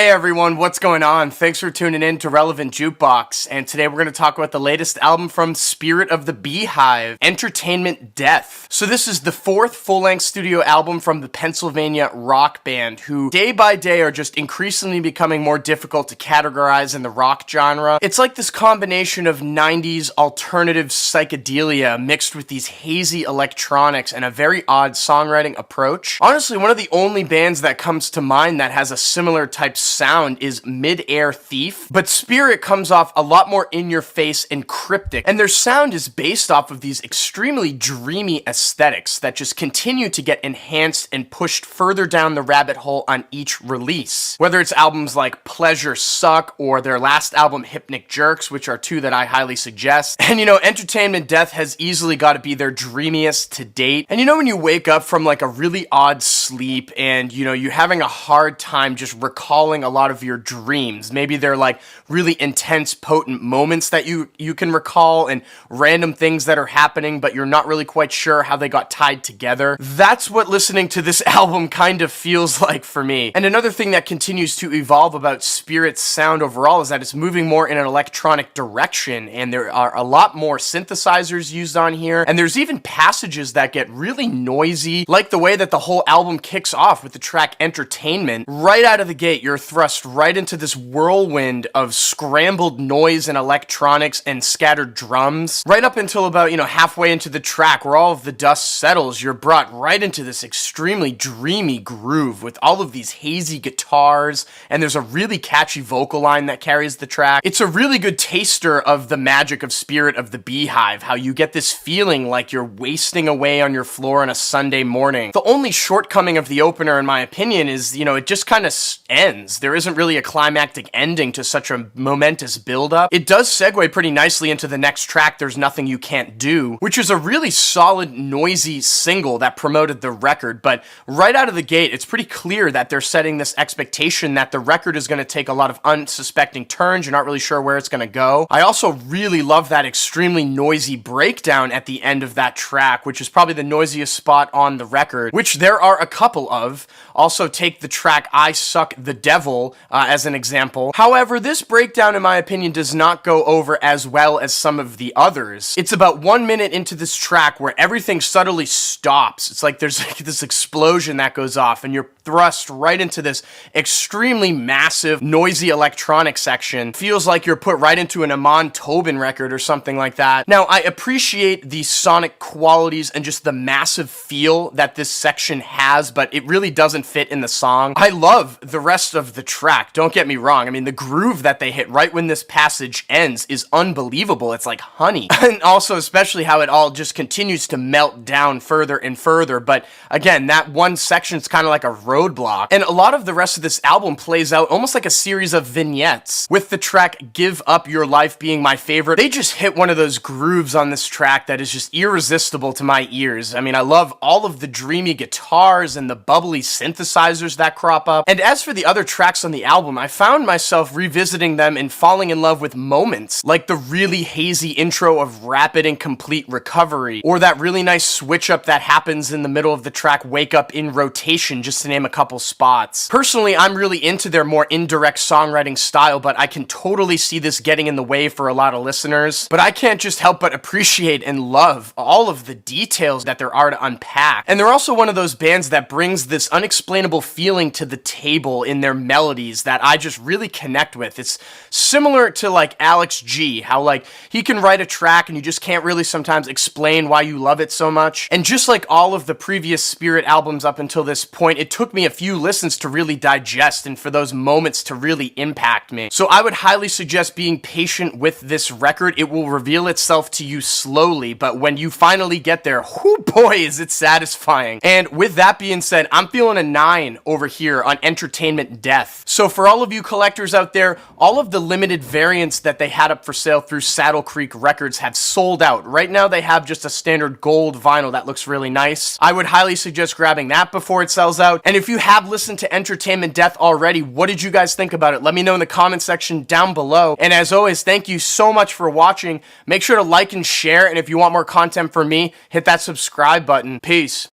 Hey everyone, what's going on? Thanks for tuning in to Relevant Jukebox, and today we're going to talk about the latest album from Spirit of the BEEHIVE, Entertainment Death. So this is the fourth full-length studio album from the Pennsylvania rock band, who day by day are just increasingly becoming more difficult to categorize in the rock genre. It's like this combination of 90s alternative psychedelia mixed with these hazy electronics and a very odd songwriting approach. Honestly, one of the only bands that comes to mind that has a similar type sound is Mid-Air Thief, but Spirit comes off a lot more in-your-face and cryptic, and their sound is based off of these extremely dreamy aesthetics that just continue to get enhanced and pushed further down the rabbit hole on each release. Whether it's albums like Pleasure Suck or their last album Hypnic Jerks, which are two that I highly suggest. And you know, Entertainment Death has easily got to be their dreamiest to date. And you know when you wake up from like a really odd sleep and you know you're having a hard time just recalling a lot of your dreams. Maybe they're like really intense, potent moments that you can recall and random things that are happening, but you're not really quite sure how they got tied together. That's what listening to this album kind of feels like for me. And another thing that continues to evolve about Spirit's sound overall is that it's moving more in an electronic direction, and there are a lot more synthesizers used on here, and there's even passages that get really noisy, like the way that the whole album kicks off with the track Entertainment. Right out of the gate, you're thrust right into this whirlwind of scrambled noise and electronics and scattered drums. Right up until about, halfway into the track where all of the dust settles, you're brought right into this extremely dreamy groove with all of these hazy guitars, and there's a really catchy vocal line that carries the track. It's a really good taster of the magic of Spirit of the BEEHIVE, how you get this feeling like you're wasting away on your floor on a Sunday morning. The only shortcoming of the opener, in my opinion, is, it just kind of ends. There isn't really a climactic ending to such a momentous build-up. It does segue pretty nicely into the next track, There's Nothing You Can't Do, which is a really solid, noisy single that promoted the record, but right out of the gate, it's pretty clear that they're setting this expectation that the record is going to take a lot of unsuspecting turns. You're not really sure where it's going to go. I also really love that extremely noisy breakdown at the end of that track, which is probably the noisiest spot on the record, which there are a couple of. Also take the track I Suck the Devil as an example. However, this breakdown, in my opinion, does not go over as well as some of the others. It's about 1 minute into this track where everything subtly stops. It's like there's like this explosion that goes off and you're thrust right into this extremely massive, noisy electronic section. Feels like you're put right into an Amon Tobin record or something like that. Now, I appreciate the sonic qualities and just the massive feel that this section has, but it really doesn't fit in the song. I love the rest of the track, don't get me wrong. I mean, the groove that they hit right when this passage ends is unbelievable. It's like honey. And also, especially how it all just continues to melt down further and further. But again, that one section is kind of like a roadblock. And a lot of the rest of this album plays out almost like a series of vignettes, with the track Give Up Your Life being my favorite. They just hit one of those grooves on this track that is just irresistible to my ears. I mean, I love all of the dreamy guitars and the bubbly synthesizers that crop up. And as for the other tracks on the album, I found myself revisiting them and falling in love with moments, like the really hazy intro of Rapid and Complete Recovery, or that really nice switch up that happens in the middle of the track Wake Up in Rotation, just to name a couple spots. Personally, I'm really into their more indirect songwriting style, but I can totally see this getting in the way for a lot of listeners. But I can't just help but appreciate and love all of the details that there are to unpack. And they're also one of those bands that brings this unexplainable feeling to the table in their melodies that I just really connect with. It's similar to like Alex G, how like he can write a track and you just can't really sometimes explain why you love it so much. And just like all of the previous Spirit albums up until this point, it took me a few listens to really digest and for those moments to really impact me. So I would highly suggest being patient with this record. It will reveal itself to you slowly, but when you finally get there, whoo boy, is it satisfying. And with that being said, I'm feeling a 9 over here on Entertainment Death. So for all of you collectors out there, all of the limited variants that they had up for sale through Saddle Creek Records have sold out. Right now they have just a standard gold vinyl that looks really nice. I would highly suggest grabbing that before it sells out. And if you have listened to Entertainment Death already, what did you guys think about it? Let me know in the comment section down below. And as always, thank you so much for watching. Make sure to like and share, and if you want more content from me, hit that subscribe button. Peace.